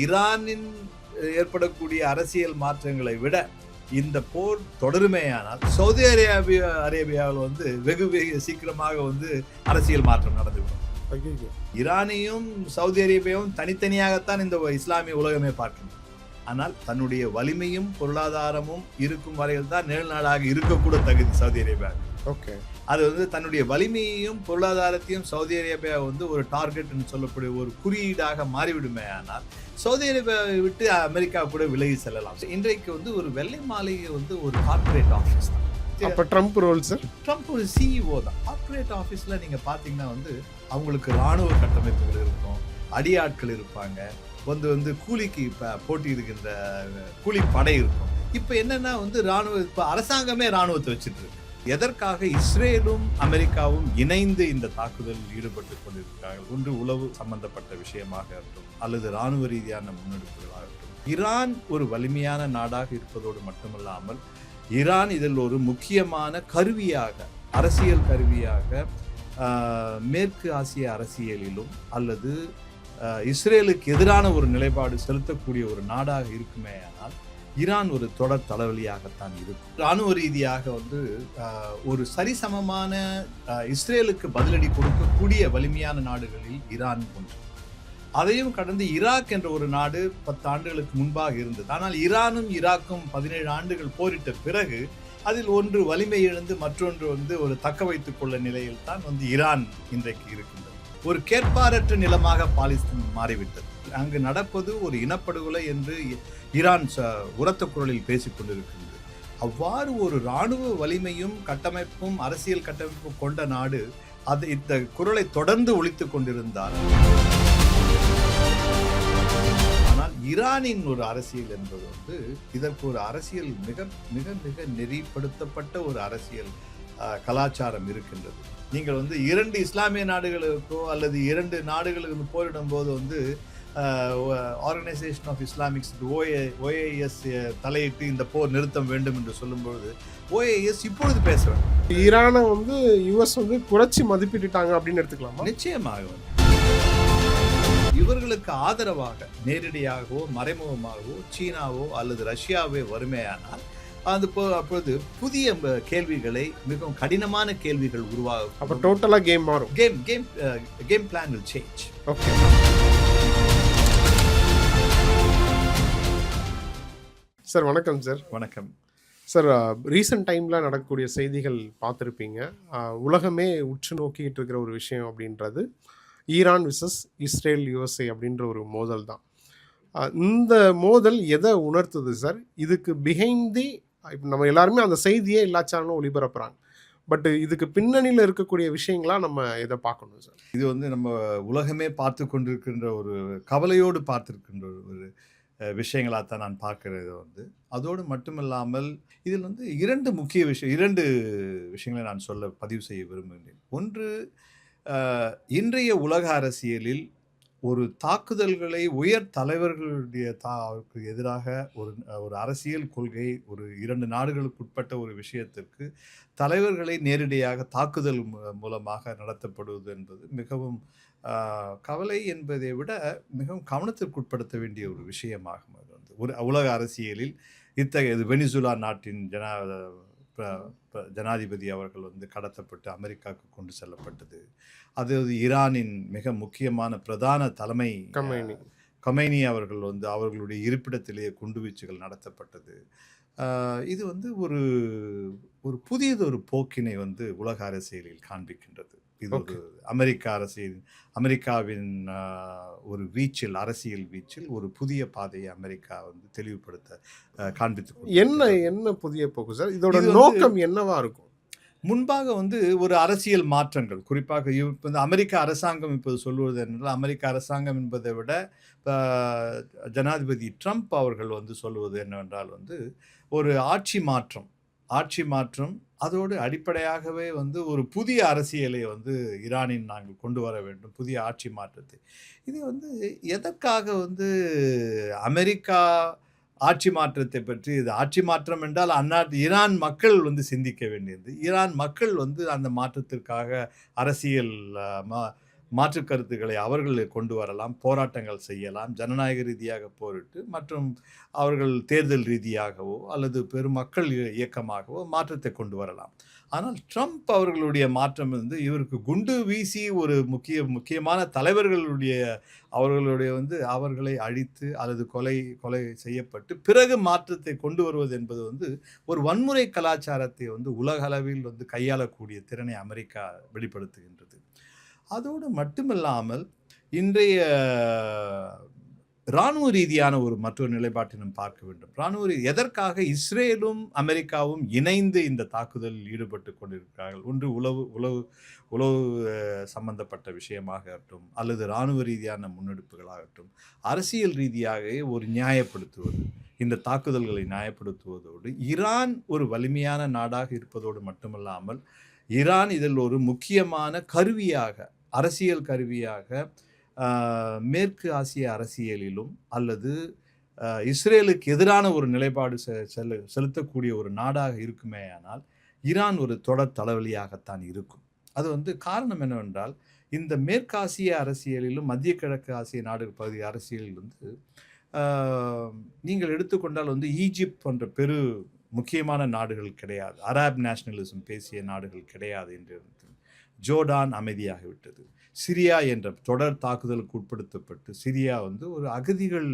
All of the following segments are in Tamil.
ஈரானின் ஏற்படக்கூடிய அரசியல் மாற்றங்களை விட இந்த போர் தொடருமேயானால் சவுதி அரேபியாவில் வெகு சீக்கிரமாக அரசியல் மாற்றம் நடந்துவிடும். ஈரானையும் சவுதி அரேபியாவும் தனித்தனியாகத்தான் இந்த இஸ்லாமிய உலகமே பார்க்கணும். ஆனால் தன்னுடைய வலிமையும் பொருளாதாரமும் இருக்கும் வரையில் தான் நிழல்நாடாக இருக்கக்கூட தகுதி சவுதி அரேபியா. ஓகே, அது தன்னுடைய வலிமையையும் பொருளாதாரத்தையும் சவுதி அரேபியா ஒரு டார்கெட்னு சொல்லக்கூடிய ஒரு குறியீடாக மாறிவிடுமே. ஆனால் சவுதி அரேபியாவை விட்டு அமெரிக்கா கூட விலகி செல்லலாம். இன்றைக்கு ஒரு வெள்ளை மாளிகை ஒரு கார்பரேட் ஆஃபீஸ் தான். அப்ப ட்ரம்ப் ரோல் சார், ட்ரம்ப் ஒரு சிஇஓ தான். கார்பரேட் ஆஃபீஸ்ல நீங்க பாத்தீங்கன்னா அவங்களுக்கு ராணுவ கட்டமைப்புகள் இருக்கும், அடியாட்கள் இருப்பாங்க, கூலிக்கு போட்டி இருக்கின்ற கூலி படை இருக்கும். இப்ப என்னன்னா ராணுவ இப்ப அரசாங்கமே ராணுவத்தை வச்சுட்டு இருக்கு. எதற்காக இஸ்ரேலும் அமெரிக்காவும் இணைந்து இந்த தாக்குதலில் ஈடுபட்டு கொண்டிருக்கிறார்கள்? ஒன்று உளவு சம்பந்தப்பட்ட விஷயமாக இருக்கட்டும், அல்லது ராணுவ ரீதியான முன்னெடுப்புகளாக இருக்கட்டும். ஈரான் ஒரு வலிமையான நாடாக இருப்பதோடு மட்டுமல்லாமல் ஈரான் இதில் ஒரு முக்கியமான கருவியாக, அரசியல் கருவியாக மேற்கு ஆசிய அரசியலிலும் அல்லது இஸ்ரேலுக்கு எதிரான ஒரு நிலைப்பாடு செலுத்தக்கூடிய ஒரு நாடாக இருக்குமே. ஆனால் ஈரான் ஒரு தொடர் தலைவலியாகத்தான் இருக்கும். இராணுவ ரீதியாக ஒரு சரிசமமான இஸ்ரேலுக்கு பதிலடி கொடுக்கக்கூடிய வலிமையான நாடுகளில் ஈரான் ஒன்று. அதையும் கடந்து ஈராக் என்ற ஒரு நாடு 10 ஆண்டுகளுக்கு முன்பாக இருந்தது. ஆனால் ஈரானும் ஈராக்கும் 17 ஆண்டுகள் போரிட்ட பிறகு அதில் ஒன்று வலிமை இழந்து மற்றொன்று ஒரு தக்க வைத்துக் கொள்ள நிலையில் தான் ஈரான் இன்றைக்கு இருக்கின்றது. ஒரு கேட்பாரற்ற நிலமாக பாலஸ்தீன் மாறிவிட்டது. அங்கு நடப்பது ஒரு இனப்படுகொலை என்று ஈரான் உரத்த குரலில் பேசிக் கொண்டிருக்கின்றது. அவ்வாறு ஒரு இராணுவ வலிமையும் கட்டமைப்பும் அரசியல் கட்டமைப்பும் கொண்ட நாடு அது இந்த குரலை தொடர்ந்து ஒலித்துக் கொண்டிருந்தால், ஆனால் ஈரானின் ஒரு அரசியல் என்பது இதற்கு ஒரு அரசியல் மிக மிக மிக நெறிப்படுத்தப்பட்ட ஒரு அரசியல் கலாச்சாரம் இருக்கின்றது. நீங்கள் 2 இஸ்லாமிய நாடுகளுக்கோ அல்லது 2 நாடுகளுக்கு போரிடும் போது ஆர்கனைசேஷன் ஆஃப் இஸ்லாமிக்ஸ் OAS தலையிட்டு இந்த போர் நிறுத்தம் வேண்டும் என்று சொல்லும்போது OAS இப்பொழுது பேச வேண்டும். ஈரானை US குறைச்சி மதிப்பிட்டுட்டாங்க அப்படின்னு எடுத்துக்கலாமா? நிச்சயமாக இவர்களுக்கு ஆதரவாக நேரடியாகவோ மறைமுகமாகவோ சீனாவோ அல்லது ரஷ்யாவோ வறுமையானால் அப்பொழுது புதிய கேள்விகளை, மிகவும் கடினமான கேள்விகள் உருவாகும். அப்ப டோட்டலா கேம் மாறும். Game plan will change. Okay sir, வணக்கம் சார். வணக்கம் சார். ரீசெண்ட் டைமில் நடக்கக்கூடிய செய்திகள் பார்த்துருப்பீங்க. உலகமே உற்று நோக்கிட்டு இருக்கிற ஒரு விஷயம் அப்படின்றது ஈரான் விசஸ் இஸ்ரேல் USA அப்படின்ற ஒரு மோதல் தான். இந்த மோதல் எதை உணர்த்துது சார்? இதுக்கு பிஹைண்ட் தி, இப்போ நம்ம எல்லாருமே அந்த செய்தியே எல்லா சேனலும் ஒளிபரப்புறாங்க, பட் இதுக்கு பின்னணியில் இருக்கக்கூடிய விஷயங்களா நம்ம எதை பார்க்கணும் சார்? இது நம்ம உலகமே பார்த்து கொண்டிருக்கின்ற ஒரு கவலையோடு பார்த்துருக்கின்ற ஒரு விஷயங்களாக தான் நான் பார்க்கறது. அதோடு மட்டுமில்லாமல் இதில் 2 முக்கிய விஷயம், 2 விஷயங்களை நான் பதிவு செய்ய விரும்புகிறேன். ஒன்று, இன்றைய உலக அரசியலில் ஒரு தாக்குதல்களை உயர் தலைவர்களுடைய எதிராக ஒரு அரசியல் கொள்கை, ஒரு 2 நாடுகளுக்கு உட்பட்ட ஒரு விஷயத்திற்கு தலைவர்களை நேரடியாக தாக்குதல் மூலமாக நடத்தப்படுவது என்பது மிகவும் கவலை என்பதை விட மிகவும் கவனத்திற்குட்படுத்த வேண்டிய ஒரு விஷயமாகும். அது ஒரு உலக அரசியலில் இத்தகைய வெனிசுலா நாட்டின் ஜனாதிபதி அவர்கள் கடத்தப்பட்டு அமெரிக்காவுக்கு கொண்டு செல்லப்பட்டது. அது ஈரானின் மிக முக்கியமான பிரதான தலைமை கமேனி அவர்கள் அவர்களுடைய இருப்பிடத்திலேயே குண்டுவீச்சுகள் நடத்தப்பட்டது. இது ஒரு புதியதொரு போக்கினை உலக அரசியலில் காண்பிக்கின்றது. இது ஒரு அமெரிக்காவின் ஒரு வீச்சில், அரசியல் வீச்சில் ஒரு புதிய பாதையை அமெரிக்கா தெளிவுபடுத்த காண்பித்து என்ன புதிய போக்கு சார்? இதோட நோக்கம் என்னவா இருக்கும்? முன்பாக ஒரு அரசியல் மாற்றங்கள், குறிப்பாக அமெரிக்க அரசாங்கம் இப்போது சொல்லுவது என்றால், அமெரிக்க அரசாங்கம் என்பதை விட ஜனாதிபதி ட்ரம்ப் அவர்கள் சொல்லுவது என்னவென்றால் ஒரு ஆட்சி மாற்றம் அதோடு அடிப்படையாகவே ஒரு புதிய அரசியலை ஈரானின் நாங்கள் கொண்டு வர வேண்டும், புதிய ஆட்சி மாற்றத்தை. இது எதற்காக அமெரிக்கா ஆட்சி மாற்றத்தை பற்றி, இது ஆட்சி மாற்றம் என்றால் அந்நாட்டு ஈரான் மக்கள் சிந்திக்க வேண்டியது. ஈரான் மக்கள் அந்த மாற்றத்திற்காக அரசியல் மாற்று கருத்துக்களை அவர்கள் கொண்டு வரலாம், போராட்டங்கள் செய்யலாம், ஜனநாயக ரீதியாக போரிட்டு மற்றும் அவர்கள் தேர்தல் ரீதியாகவோ அல்லது பெருமக்கள் இயக்கமாகவோ மாற்றத்தை கொண்டு வரலாம். ஆனால் ட்ரம்ப் அவர்களுடைய மாற்றம் வந்து இவருக்கு குண்டு வீசி ஒரு முக்கியமான தலைவர்களுடைய அவர்களை அழித்து அல்லது கொலை செய்யப்பட்டு பிறகு மாற்றத்தை கொண்டு வருவது என்பது வந்து ஒரு வன்முறை கலாச்சாரத்தை வந்து உலக அளவில் வந்து கையாளக்கூடிய திறனை அமெரிக்கா வெளிப்படுத்துகின்றது. அதோடு மட்டுமில்லாமல் இன்றைய இராணுவ ரீதியான மற்றொரு நிலைப்பாட்டை நாம் பார்க்க வேண்டும். எதற்காக இஸ்ரேலும் அமெரிக்காவும் இணைந்து இந்த தாக்குதலில் ஈடுபட்டு கொண்டிருக்கிறார்கள்? ஒன்று உளவு சம்பந்தப்பட்ட விஷயமாகட்டும் அல்லது இராணுவ ரீதியான முன்னெடுப்புகளாகட்டும், அரசியல் ரீதியாக நியாயப்படுத்துவது, இந்த தாக்குதல்களை நியாயப்படுத்துவதோடு ஈரான் ஒரு வலிமையான நாடாக இருப்பதோடு மட்டுமல்லாமல் ஈரான் இதில் ஒரு முக்கியமான கருவியாக, அரசியல் கருவியாக மேற்கு ஆசிய அரசியலிலும் அல்லது இஸ்ரேலுக்கு எதிரான ஒரு நிலைப்பாடு செலுத்தக்கூடிய ஒரு நாடாக இருக்குமேயானால் ஈரான் ஒரு தொடர் தலைவலியாகத்தான் இருக்கும். அது வந்து காரணம் என்னவென்றால், இந்த மேற்காசிய அரசியலிலும் மத்திய கிழக்கு ஆசிய நாடுகள் பகுதி அரசியலில் வந்து நீங்கள் எடுத்துக்கொண்டால் வந்து ஈஜிப்ட் போன்ற முக்கியமான நாடுகள் கிடையாது, அரப் நேஷனலிசம் பேசிய நாடுகள் கிடையாது என்று ஜோர்டான் அமைதியாகிவிட்டது. சிரியா என்ற தொடர் தாக்குதலுக்கு உட்படுத்தப்பட்டு சிரியா வந்து ஒரு அகதிகள்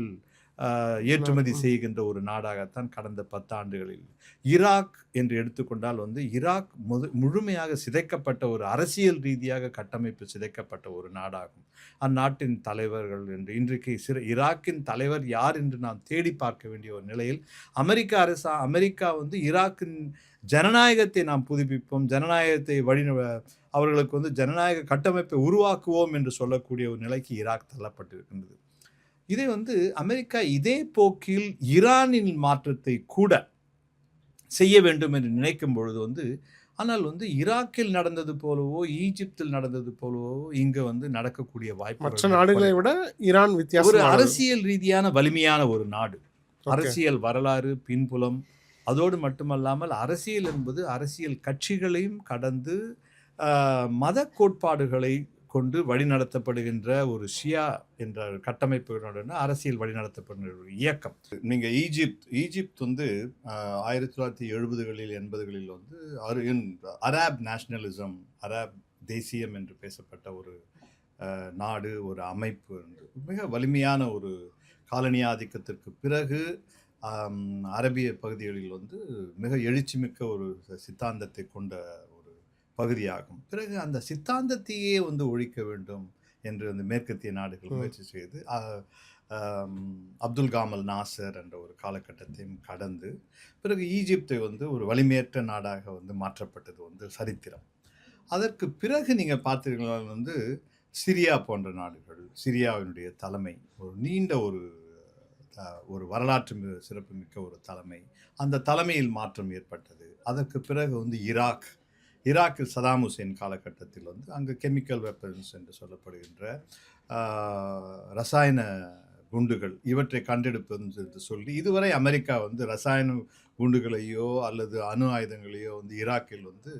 ஏற்றுமதி செய்கின்ற ஒரு நாடாகத்தான் கடந்த 10 ஆண்டுகளில். ஈராக் என்று எடுத்துக்கொண்டால் வந்து ஈராக் முழுமையாக சிதைக்கப்பட்ட ஒரு அரசியல் ரீதியாக கட்டமைப்பு சிதைக்கப்பட்ட ஒரு நாடாகும். அந்நாட்டின் தலைவர்கள் என்று இன்றைக்கு ஈராக்கின் தலைவர் யார் என்று நாம் தேடி பார்க்க வேண்டிய ஒரு நிலையில் அமெரிக்கா வந்து ஈராக்கின் ஜனநாயகத்தை நாம் புதுப்பிப்போம், ஜனநாயகத்தை அவர்களுக்கு வந்து ஜனநாயக கட்டமைப்பை உருவாக்குவோம் என்று சொல்லக்கூடிய ஒரு நிலைக்கு ஈராக் தள்ளப்பட்டிருக்கின்றது. இதை வந்து அமெரிக்கா இதே போக்கில் ஈரானின் மாற்றத்தை கூட செய்ய வேண்டும் என்று நினைக்கும் பொழுது வந்து, ஆனால் வந்து ஈராக்கில் நடந்தது போலவோ ஈஜிப்தில் நடந்தது போலவோ இங்க வந்து நடக்கக்கூடிய வாய்ப்பு மற்ற நாடுகளை விட ஈரான் ஒரு அரசியல் ரீதியான வலிமையான ஒரு நாடு, அரசியல் வரலாறு பின்புலம், அதோடு மட்டுமல்லாமல் அரசியல் என்பது அரசியல் கட்சிகளையும் கடந்து மத கோட்பாடுகளை கொண்டு வழிநடத்தப்படுகின்ற ஒரு ஷியா என்ற கட்டமைப்புகளுடன் அரசியல் வழிநடத்தப்படுகிற ஒரு இயக்கம். நீங்கள் ஈஜிப்த் வந்து 1970களில் 80களில் வந்து அரப் நேஷனலிசம், அரப் தேசியம் என்று பேசப்பட்ட ஒரு நாடு, ஒரு அமைப்பு, மிக வலிமையான ஒரு காலனி ஆதிக்கத்திற்கு பிறகு அரபிய பகுதிகளில் வந்து மிக எழுச்சிமிக்க ஒரு சித்தாந்தத்தை கொண்ட ஒரு பகுதியாகும். பிறகு அந்த சித்தாந்தத்தையே வந்து ஒழிக்க வேண்டும் என்று அந்த மேற்கத்திய நாடுகள் முயற்சி செய்து அப்துல் காமல் நாசர் என்ற ஒரு காலகட்டத்தையும் கடந்து பிறகு ஈஜிப்தை வந்து ஒரு வலிமையற்ற நாடாக வந்து மாற்றப்பட்டது வந்து சரித்திரம். அதற்கு பிறகு நீங்கள் பார்த்தீங்கன்னா வந்து சிரியா போன்ற நாடுகள், சிரியாவினுடைய தலைமை ஒரு நீண்ட ஒரு வரலாற்று சிறப்புமிக்க ஒரு தலைமை, அந்த தலைமையில் மாற்றம் ஏற்பட்டது. அதற்கு பிறகு வந்து ஈராக்கில் சதாம் ஹுசேன் காலகட்டத்தில் வந்து அங்கு கெமிக்கல் வெப்பன்ஸ் என்று சொல்லப்படுகின்ற ரசாயன குண்டுகள் இவற்றை கண்டெடுப்பது என்று சொல்லி இதுவரை அமெரிக்கா வந்து ரசாயன குண்டுகளையோ அல்லது அணு ஆயுதங்களையோ வந்து ஈராக்கில் வந்து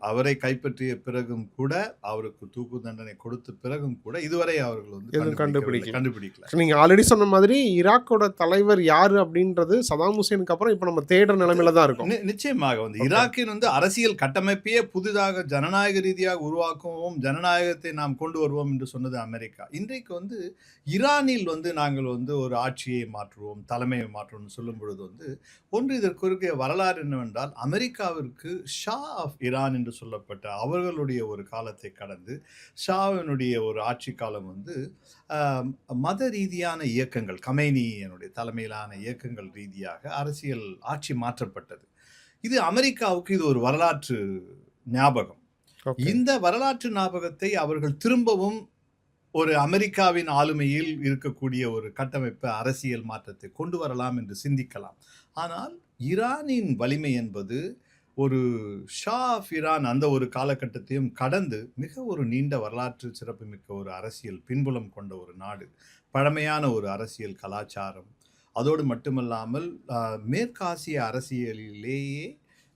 அவரை கைப்பற்றிய பிறகும் கூட, அவருக்கு தூக்கு தண்டனை கொடுத்த பிறகும் கூட இதுவரை அவர்கள் வந்து கண்டுபிடிக்கல. நீங்க ஆல்ரெடி சொன்ன மாதிரி ஈராக்கோட தலைவர் யாரு அப்படின்றது சதாம் ஹுசேனுக்கு அப்புறம் இப்ப நம்ம தேடுற நிலைமையில தான் இருக்கும். நிச்சயமாக வந்து ஈராக்கின் வந்து அரசியல் கட்டமைப்பையே புதிதாக ஜனநாயக ரீதியாக உருவாக்குவோம், ஜனநாயகத்தை நாம் கொண்டு வருவோம் என்று சொன்னது அமெரிக்கா. இன்றைக்கு வந்து ஈரானில் வந்து நாங்கள் வந்து ஒரு ஆட்சியை மாற்றுவோம், தலைமையை மாற்றுவோம் சொல்லும் பொழுது வந்து ஒன்று இதற்கு வரலாறு என்னவென்றால், அமெரிக்காவிற்கு ஷா ஆஃப் ஈரான் என்று சொல்லப்பட்ட அவர்களுடைய ஒரு காலத்தை கடந்து ஷாவினுடைய ஒரு ஆட்சி காலம் வந்து மத ரீதியான இயக்கங்கள், கமேனியினுடைய தலைமையிலான இயக்கங்கள் ரீதியாக அரசியல் ஆட்சி மாற்றப்பட்டது. இது அமெரிக்காவுக்கு இது ஒரு வரலாற்று ஞாபகம். இந்த வரலாற்று ஞாபகத்தை அவர்கள் திரும்பவும் ஒரு அமெரிக்காவின் ஆளுமையில் இருக்கக்கூடிய ஒரு கட்டமைப்பு அரசியல் மாற்றத்தை கொண்டு வரலாம் என்று சிந்திக்கலாம். ஆனால் ஈரானின் வலிமை என்பது ஒரு ஷா ஆஃப் ஈரான் அந்த ஒரு காலகட்டத்தையும் கடந்து மிக ஒரு நீண்ட வரலாற்று சிறப்புமிக்க ஒரு அரசியல் பின்புலம் கொண்ட ஒரு நாடு, பழமையான ஒரு அரசியல் கலாச்சாரம். அதோடு மட்டுமல்லாமல் மேற்காசிய அரசியலிலேயே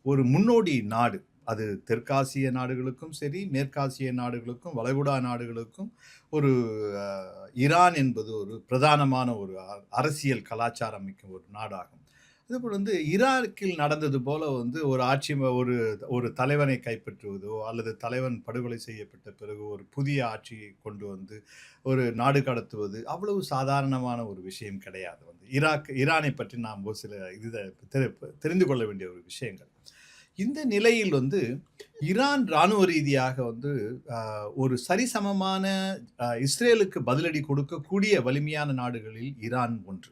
ஒரு முன்னோடி நாடு. அது தெற்காசிய நாடுகளுக்கும் சரி, மேற்காசிய நாடுகளுக்கும், வளைகுடா நாடுகளுக்கும் ஒரு ஈரான் என்பது ஒரு பிரதானமான ஒரு அரசியல் கலாச்சாரம் மிக்க ஒரு நாடாகும். அதேபோல் வந்து ஈராக்கில் நடந்தது போல வந்து ஒரு ஒரு ஒரு தலைவனை கைப்பற்றுவதோ அல்லது தலைவன் படுகொலை செய்யப்பட்ட பிறகு ஒரு புதிய ஆட்சியை கொண்டு வந்து ஒரு நாடு கடத்துவது அவ்வளவு சாதாரணமான ஒரு விஷயம் கிடையாது. வந்து ஈரானை பற்றி நாம் ஒரு சில தெரிந்து கொள்ள வேண்டிய ஒரு விஷயங்கள். இந்த நிலையில் வந்து ஈரான் இராணுவ ரீதியாக வந்து ஒரு சரிசமமான இஸ்ரேலுக்கு பதிலடி கொடுக்கக்கூடிய வலிமையான நாடுகளில் ஈரான் ஒன்று.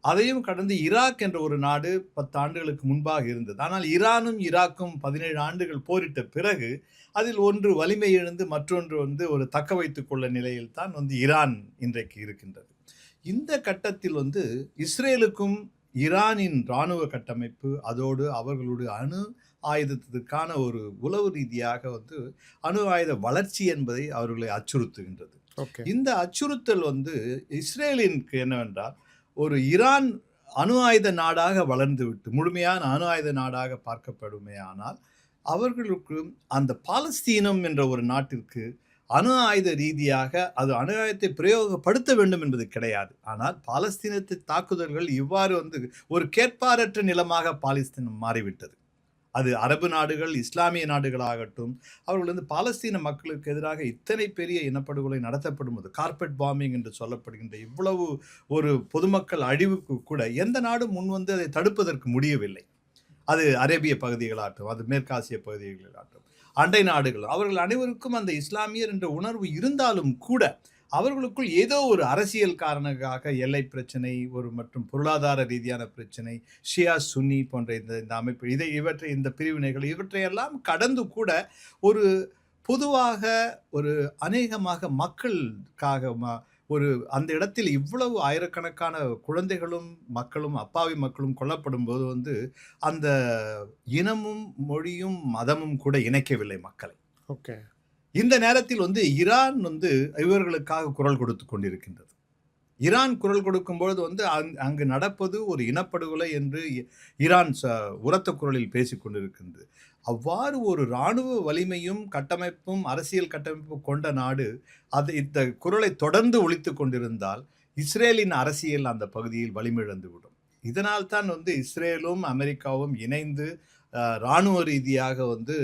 அதையும் கடந்து ஈராக் என்ற ஒரு நாடு 10 ஆண்டுகளுக்கு முன்பாக இருந்தது. ஆனால் ஈரானும் ஈராக்கும் 17 ஆண்டுகள் போரிட்ட பிறகு அதில் ஒன்று வலிமை இழந்து மற்றொன்று வந்து ஒரு தக்க வைத்துக் கொள்ள நிலையில் தான் வந்து ஈரான் இன்றைக்கு இருக்கின்றது. இந்த கட்டத்தில் வந்து இஸ்ரேலுக்கும் ஈரானின் இராணுவ கட்டமைப்பு அதோடு அவர்களுடைய அணு ஆயுதத்திற்கான ஒரு உளவு ரீதியாக வந்து அணு ஆயுத வளர்ச்சி என்பதை அவர்களை அச்சுறுத்துகின்றது. இந்த அச்சுறுத்தல் வந்து இஸ்ரேலிற்கு என்னவென்றால் ஒரு ஈரான் அணு ஆயுத நாடாக வளர்ந்துவிட்டு முழுமையான அணு ஆயுத நாடாக பார்க்கப்படுமே ஆனால் அவர்களுக்கு அந்த பாலஸ்தீனம் என்ற ஒரு நாட்டிற்கு அணு ஆயுத ரீதியாக அது அணு ஆயுதத்தை பிரயோகப்படுத்த வேண்டும் என்பது கிடையாது. ஆனால் பாலஸ்தீனத்தை தாக்குதல்கள் இவ்வாறு வந்து ஒரு கேட்பாரற்ற நிலமாக பாலஸ்தீனம் மாறிவிட்டது. அது அரபு நாடுகள், இஸ்லாமிய நாடுகளாகட்டும், அவர்கள் வந்து பாலஸ்தீன மக்களுக்கு எதிராக இத்தனை பெரிய இனப்படுகொலை நடத்தப்படும் போது கார்பெட் பாம்பிங் என்று சொல்லப்படுகின்ற இவ்வளவு ஒரு பொதுமக்கள் அழிவுக்கு கூட எந்த நாடும் முன் வந்து அதை தடுப்பதற்கு முடியவில்லை. அது அரேபிய பகுதிகளாகட்டும், அது மேற்காசிய பகுதிகளாகட்டும், அண்டை நாடுகள், அவர்கள் அனைவருக்கும் அந்த இஸ்லாமியர் என்ற உணர்வு இருந்தாலும் கூட அவர்களுக்குள் ஏதோ ஒரு அரசியல் காரணமாக எல்லை பிரச்சனை ஒரு மற்றும் பொருளாதார ரீதியான பிரச்சனை, ஷியா சுன்னி போன்ற இந்த அமைப்பு இந்த பிரிவினைகள் இவற்றையெல்லாம் கடந்து கூட ஒரு பொதுவாக ஒரு அநேகமாக மக்களுக்காக ஒரு அந்த இடத்தில் இவ்வளவு ஆயிரக்கணக்கான குழந்தைகளும் மக்களும் அப்பாவி மக்களும் கொல்லப்படும் போது வந்து அந்த இனமும் மொழியும் மதமும் கூட இணைக்கவில்லை மக்களை. இந்த நேரத்தில் வந்து ஈரான் வந்து இவர்களுக்காக குரல் கொடுத்து கொண்டிருக்கின்றது. ஈரான் குரல் கொடுக்கும்பொழுது வந்து அங்கு நடப்பது ஒரு இனப்படுகொலை என்று ஈரான் உரத்த குரலில் பேசிக் கொண்டிருக்கின்றது. அவ்வாறு ஒரு இராணுவ வலிமையும் கட்டமைப்பும் அரசியல் கட்டமைப்பும் கொண்ட நாடு அது இந்த குரலை தொடர்ந்து ஒலித்து கொண்டிருந்தால் இஸ்ரேலின் அரசியல் அந்த பகுதியில் வலிமிழந்துவிடும். இதனால் தான் வந்து இஸ்ரேலும் அமெரிக்காவும் இணைந்து இராணுவ ரீதியாக வந்து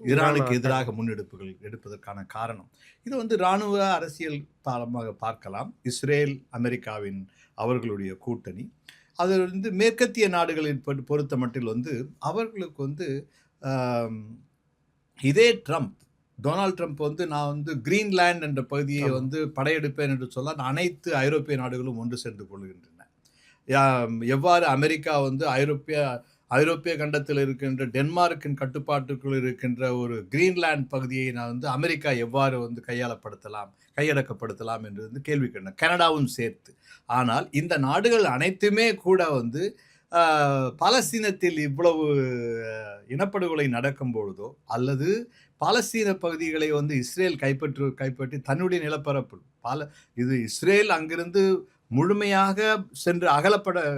ஈரானுக்கு எதிராக முன்னெடுப்புகள் எடுப்பதற்கான காரணம். இது வந்து இராணுவ அரசியல் பாலமாக பார்க்கலாம். இஸ்ரேல் அமெரிக்காவின் அவர்களுடைய கூட்டணி அது வந்து மேற்கத்திய நாடுகளின் பொறுத்த மட்டில் வந்து அவர்களுக்கு வந்து இதே டொனால்ட் ட்ரம்ப் வந்து நான் வந்து கிரீன்லாண்ட் என்ற பகுதியை வந்து படையெடுப்பேன் என்று சொல்ல அனைத்து ஐரோப்பிய நாடுகளும் ஒன்று சேர்ந்து கொள்கின்றன. எவ்வாறு அமெரிக்கா வந்து ஐரோப்பிய கண்டத்தில் இருக்கின்ற டென்மார்க்கின் கட்டுப்பாட்டுக்குள் இருக்கின்ற ஒரு கிரீன்லாண்ட் பகுதியை நான் வந்து அமெரிக்கா எவ்வாறு வந்து கையடக்கப்படுத்தலாம் என்று வந்து கேள்வி கேட்டேன், கனடாவும் சேர்த்து. ஆனால் இந்த நாடுகள் அனைத்துமே கூட வந்து பாலஸ்தீனத்தில் இவ்வளவு இனப்படுகொலை நடக்கும் பொழுதோ அல்லது பாலஸ்தீன பகுதிகளை வந்து இஸ்ரேல் கைப்பற்றி தன்னுடைய நிலப்பரப்பு இது இஸ்ரேல் அங்கிருந்து முழுமையாக சென்று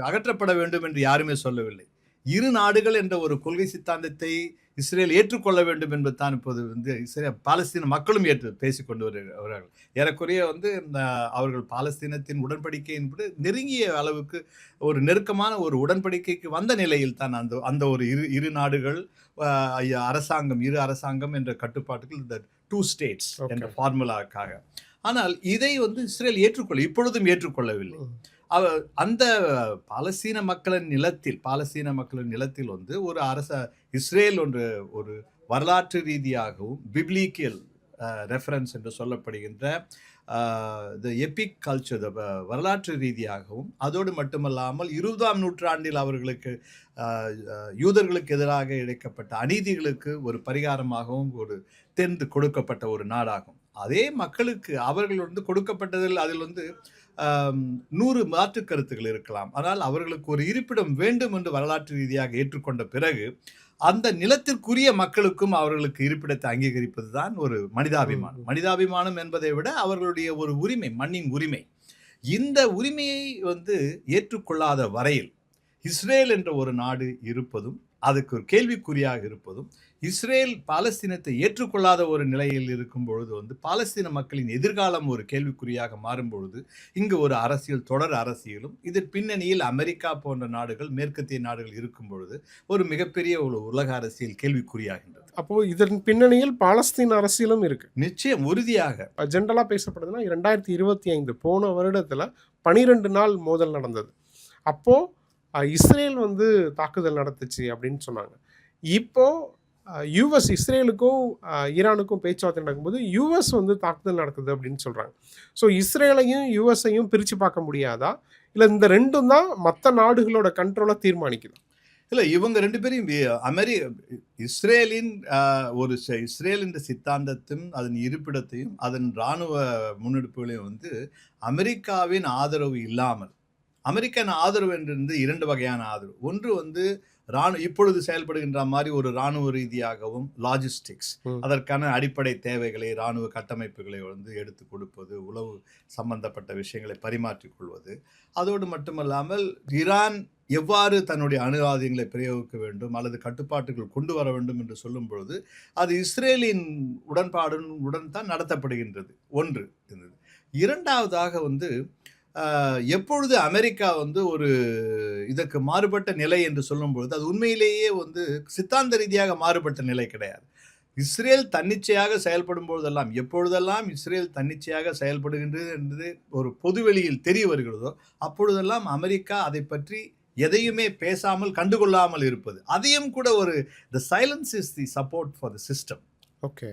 அகற்றப்பட வேண்டும் என்று யாருமே சொல்லவில்லை. இரு நாடுகள் என்ற ஒரு கொள்கை சித்தாந்தத்தை இஸ்ரேல் ஏற்றுக்கொள்ள வேண்டும் என்பது தான் இப்போது வந்து பாலஸ்தீன மக்களும் பேசிக்கொண்டு வருகிறார்கள். ஏறக்குறைய வந்து அவர்கள் பாலஸ்தீனத்தின் உடன்படிக்கை என்பது நெருங்கிய அளவுக்கு ஒரு நெருக்கமான ஒரு உடன்படிக்கைக்கு வந்த நிலையில் தான் அந்த ஒரு இரு நாடுகள் இரு அரசாங்கம் என்ற கட்டுப்பாட்டுகள் இந்த 2 states என்ற ஃபார்முலாக்காக. ஆனால் இதை வந்து இஸ்ரேல் இப்பொழுதும் ஏற்றுக்கொள்ளவில்லை. அந்த பாலஸ்தீன மக்களின் நிலத்தில் வந்து ஒரு இஸ்ரேல் ஒரு வரலாற்று ரீதியாகவும் பிப்ளிக்கல் ரெஃபரன்ஸ் என்று சொல்லப்படுகின்ற எபிக் கல்ச்சர் வரலாற்று ரீதியாகவும் அதோடு மட்டுமல்லாமல் 20ஆம் நூற்றாண்டில் அவர்களுக்கு யூதர்களுக்கு எதிராக இழைக்கப்பட்ட அநீதிகளுக்கு ஒரு பரிகாரமாகவும் ஒரு தேர்ந்து கொடுக்கப்பட்ட ஒரு நாடாகும். அதே மக்களுக்கு அவர்கள் வந்து கொடுக்கப்பட்டதில் அதில் வந்து 100 மாற்று கருத்துக்கள் இருக்கலாம். ஆனால் அவர்களுக்கு ஒரு இருப்பிடம் வேண்டும் என்று வரலாற்று ரீதியாக ஏற்றுக்கொண்ட பிறகு அந்த நிலத்திற்குரிய மக்களுக்கும் அவர்களுக்கு இருப்பிடத்தை அங்கீகரிப்பது தான் ஒரு மனிதாபிமானம் என்பதை விட அவர்களுடைய ஒரு உரிமை, மண்ணின் உரிமை. இந்த உரிமையை வந்து ஏற்றுக்கொள்ளாத வரையில் இஸ்ரேல் என்ற ஒரு நாடு இருப்பதும் அதுக்கு ஒரு கேள்விக்குறியாக இருப்பதும், இஸ்ரேல் பாலஸ்தீனத்தை ஏற்றுக்கொள்ளாத ஒரு நிலையில் இருக்கும் பொழுது வந்து பாலஸ்தீன மக்களின் எதிர்காலம் ஒரு கேள்விக்குறியாக மாறும் பொழுது, இங்கு ஒரு அரசியல் தொடர் அரசியலும், இதன் பின்னணியில் அமெரிக்கா போன்ற நாடுகள், மேற்கத்திய நாடுகள் இருக்கும் பொழுது, ஒரு மிகப்பெரிய ஒரு உலக அரசியல் கேள்விக்குறியாகின்றது. அப்போ இதன் பின்னணியில் பாலஸ்தீன் அரசியலும் இருக்கு. நிச்சயம் உறுதியாக. ஜென்ரலா பேசப்படுதுன்னா 2025 போன வருடத்துல 12 நாள் மோதல் நடந்தது. அப்போ இஸ்ரேல் வந்து தாக்குதல் நடத்துச்சு அப்படின்னு சொன்னாங்க. இப்போ யுஎஸ் இஸ்ரேலுக்கும் ஈரானுக்கும் பேச்சுவார்த்தை நடக்கும்போது யுஎஸ் வந்து தாக்குதல் நடக்குது அப்படின்னு சொல்றாங்க. ஸோ இஸ்ரேலையும் யுஎஸ்ஐயும் பிரித்து பார்க்க முடியாதா? இல்லை இந்த ரெண்டும் தான் மற்ற நாடுகளோட கண்ட்ரோலை தீர்மானிக்குது? இல்லை, இவங்க 2 பேரையும் இஸ்ரேலின் இஸ்ரேல் என்ற சித்தாந்தத்தையும் அதன் இருப்பிடத்தையும் அதன் இராணுவ முன்னெடுப்புகளையும் வந்து அமெரிக்காவின் ஆதரவு இல்லாமல், அமெரிக்கன் ஆதரவு என்று 2 வகையான ஆதரவு. ஒன்று வந்து இப்பொழுது செயல்படுகின்ற மாதிரி ஒரு இராணுவ ரீதியாகவும் லாஜிஸ்டிக்ஸ், அதற்கான அடிப்படை தேவைகளை, இராணுவ கட்டமைப்புகளை வந்து எடுத்து கொடுப்பது, உளவு சம்பந்தப்பட்ட விஷயங்களை பரிமாற்றிக் கொள்வது. அதோடு மட்டுமல்லாமல் ஈரான் எவ்வாறு தன்னுடைய அணு ஆயுதங்களை பிரயோகிக்க வேண்டும் அல்லது கட்டுப்பாட்டுகள் கொண்டு வர வேண்டும் என்று சொல்லும் பொழுது அது இஸ்ரேலின் உடன்பாடுடன் தான் நடத்தப்படுகின்றது. ஒன்று இருந்தது. இரண்டாவதாக வந்து எப்பொழுது அமெரிக்கா வந்து ஒரு இதற்கு மாறுபட்ட நிலை என்று சொல்லும் பொழுது அது உண்மையிலேயே வந்து சித்தாந்த ரீதியாக மாறுபட்ட நிலை கிடையாது. இஸ்ரேல் தன்னிச்சையாக செயல்படும் பொழுதெல்லாம், எப்பொழுதெல்லாம் இஸ்ரேல் தன்னிச்சையாக செயல்படுகின்றது என்று ஒரு பொதுவெளியில் தெரிய வருகிறதோ அப்பொழுதெல்லாம் அமெரிக்கா அதை பற்றி எதையுமே பேசாமல் கண்டுகொள்ளாமல் இருப்பது, அதையும் கூட ஒரு the silence is the support for the system. Okay,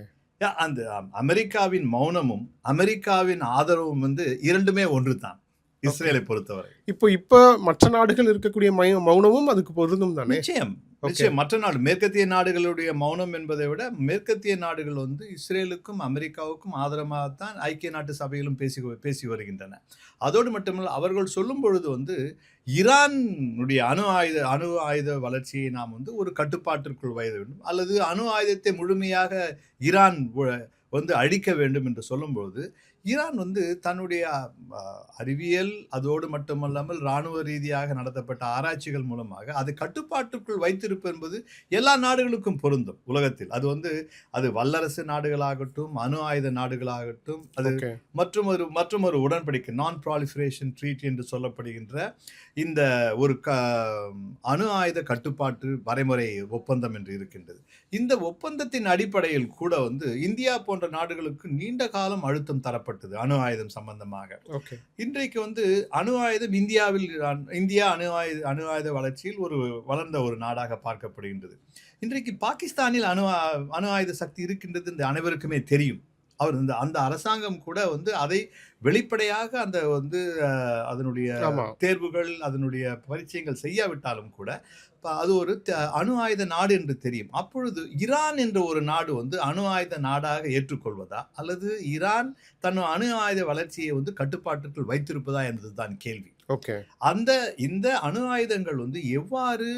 அந்த அமெரிக்காவின் மௌனமும் அமெரிக்காவின் ஆதரவும் வந்து இரண்டுமே ஒன்று தான் இஸ்ரேலை பொறுத்தவரை. இப்போ மற்ற நாடுகள் இருக்கக்கூடிய மௌனமும் அதுக்கு பொருந்தும் தானே? நிச்சயம். மற்ற நாடு மேற்கத்திய நாடுகளுடைய மௌனம் என்பதை விட மேற்கத்திய நாடுகள் வந்து இஸ்ரேலுக்கும் அமெரிக்காவுக்கும் ஆதரவாகத்தான் ஐக்கிய நாட்டு சபையிலும் பேசி வருகின்றன. அதோடு மட்டுமல்ல, அவர்கள் சொல்லும் பொழுது வந்து ஈரானுடைய அணு ஆயுத வளர்ச்சியை நாம் வந்து ஒரு கட்டுப்பாட்டிற்குள் வைக்க வேண்டும் அல்லது அணு ஆயுதத்தை முழுமையாக ஈரான் வந்து அழிக்க வேண்டும் என்று சொல்லும்பொழுது ஈரான் வந்து தன்னுடைய அறிவியல் அதோடு மட்டுமல்லாமல் இராணுவ ரீதியாக நடத்தப்பட்ட ஆராய்ச்சிகள் மூலமாக அதை கட்டுப்பாட்டுக்குள் வைத்திருப்பது என்பது எல்லா நாடுகளுக்கும் பொருந்தும் உலகத்தில். அது வந்து அது வல்லரசு நாடுகளாகட்டும், அணு ஆயுத நாடுகளாகட்டும், அது மற்றும் ஒரு உடன்படிக்கை, நான் ப்ராலிஃபரேஷன் ட்ரீட்டி என்று சொல்லப்படுகின்ற இந்த ஒரு அணு ஆயுத கட்டுப்பாட்டு வரைமுறை ஒப்பந்தம் என்று இருக்கின்றது. இந்த ஒப்பந்தத்தின் அடிப்படையில் கூட வந்து இந்தியா போன்ற நாடுகளுக்கு நீண்ட காலம் அழுத்தம் தரப்பட்டது அணு ஆயுதம் சம்பந்தமாக. இன்றைக்கு வந்து அணு ஆயுதம் இந்தியா அணு ஆயுத வளர்ச்சியில் ஒரு வளர்ந்த ஒரு நாடாக பார்க்கப்படுகின்றது. இன்றைக்கு பாகிஸ்தானில் அணு ஆயுத சக்தி இருக்கின்றது என்று அனைவருக்குமே தெரியும். அந்த அரசாங்கம் கூட வந்து அதை வெளிப்படையாக அந்த வந்து அதனுடைய தேர்வுகள் அதனுடைய பரீட்சைகள் செய்யாவிட்டாலும் கூட அது ஒரு அணு ஆயுத நாடு என்று தெரியும். அப்பொழுது ஈரான் என்ற ஒரு நாடு வந்து அணு ஆயுத நாடாக ஏற்றுக்கொள்வதா அல்லது ஈரான் தன் அணு ஆயுத வளர்ச்சியை வந்து கட்டுப்பாட்டுக்குள் வைத்திருப்பதா என்பதுதான் கேள்வி. இந்த அணு ஆயுதங்கள் வந்து எவ்வாறு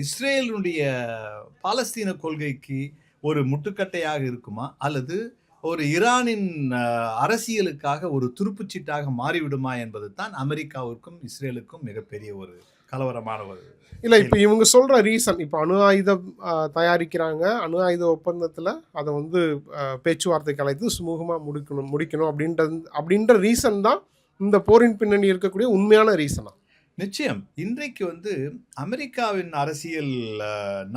இஸ்ரேலுடைய பாலஸ்தீன கொள்கைக்கு ஒரு முட்டுக்கட்டையாக இருக்குமா அல்லது ஒரு ஈரானின் அரசியலுக்காக ஒரு துருப்புச்சீட்டாக மாறிவிடுமா என்பது தான் அமெரிக்காவுக்கும் இஸ்ரேலுக்கும் மிகப்பெரிய ஒரு கலவரமான ஒரு இல்லை. இப்போ இவங்க சொல்கிற ரீசன், இப்போ அணு ஆயுதம் தயாரிக்கிறாங்க, அணு ஆயுத ஒப்பந்தத்தில் அதை வந்து பேச்சுவார்த்தை கலைத்து சுமூகமாக முடிக்கணும் அப்படின்ற ரீசன் தான் இந்த போரின் பின்னணி இருக்கக்கூடிய உண்மையான ரீசனா? நிச்சயம். இன்றைக்கு வந்து அமெரிக்காவின் அரசியல்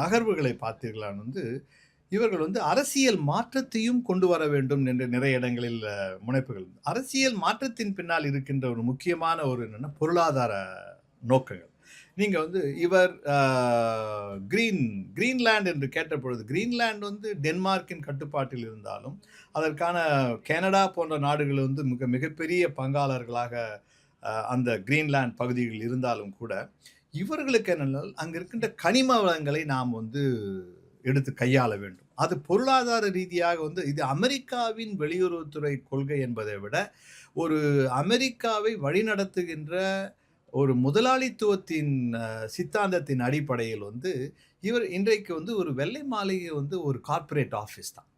நகர்வுகளை பார்த்தீர்களான்னு வந்து இவர்கள் வந்து அரசியல் மாற்றத்தையும் கொண்டு வர வேண்டும் என்று நிறைய இடங்களில் முனைப்புகள். அரசியல் மாற்றத்தின் பின்னால் இருக்கின்ற ஒரு முக்கியமான ஒரு என்னென்னா பொருளாதார நோக்கங்கள். நீங்கள் வந்து இவர் கிரீன்லாந்து என்று கேட்ட பொழுது கிரீன்லாந்து வந்து டென்மார்க்கின் கட்டுப்பாட்டில் இருந்தாலும் அதற்கான கனடா போன்ற நாடுகள் வந்து மிகப்பெரிய பங்காளர்களாக அந்த கிரீன்லாந்து பகுதிகள் இருந்தாலும் கூட இவர்களுக்கு என்னென்னால் அங்கே இருக்கின்ற கனிம வளங்களை நாம் வந்து எடுத்து கையாள வேண்டும். அது பொருளாதார ரீதியாக வந்து இது அமெரிக்காவின் வெளியுறவுத்துறை கொள்கை என்பதை விட ஒரு அமெரிக்காவை வழிநடத்துகின்ற ஒரு முதலாளித்துவத்தின் சித்தாந்தத்தின் அடிப்படையில் வந்து இன்றைக்கு வந்து ஒரு வெள்ளை மாளிகை வந்து ஒரு கார்ப்பரேட் ஆஃபீஸ் தான்.